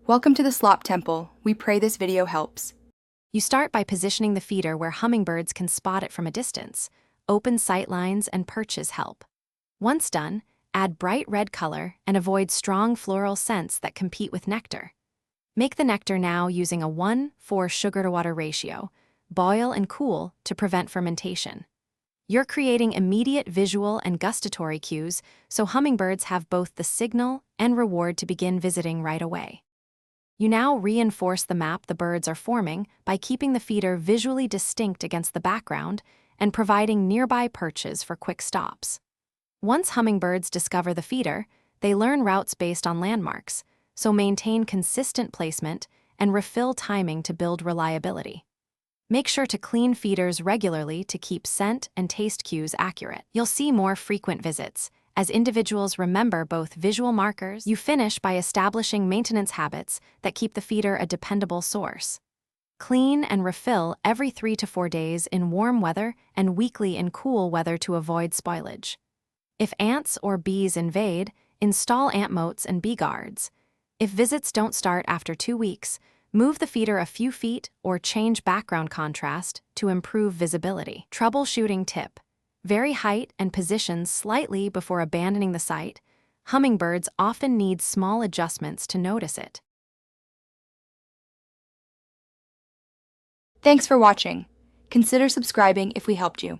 Welcome to the Slop Temple. We pray this video helps. You start by positioning the feeder where hummingbirds can spot it from a distance. Open sight lines and perches help. Once done, add bright red color and avoid strong floral scents that compete with nectar. Make the nectar now using a 1:4 sugar-to-water ratio. Boil and cool to prevent fermentation. You're creating immediate visual and gustatory cues, so hummingbirds have both the signal and reward to begin visiting right away. You now reinforce the map the birds are forming by keeping the feeder visually distinct against the background and providing nearby perches for quick stops. Once hummingbirds discover the feeder, they learn routes based on landmarks, so maintain consistent placement and refill timing to build reliability. Make sure to clean feeders regularly to keep scent and taste cues accurate. You'll see more frequent visits, as individuals remember both visual markers. You finish by establishing maintenance habits that keep the feeder a dependable source. Clean and refill every 3 to 4 days in warm weather and weekly in cool weather to avoid spoilage. If ants or bees invade, install ant moats and bee guards. If visits don't start after 2 weeks, move the feeder a few feet or change background contrast to improve visibility. Troubleshooting tip: vary height and position slightly before abandoning the site. Hummingbirds often need small adjustments to notice it. Thanks for watching. Consider subscribing if we helped you.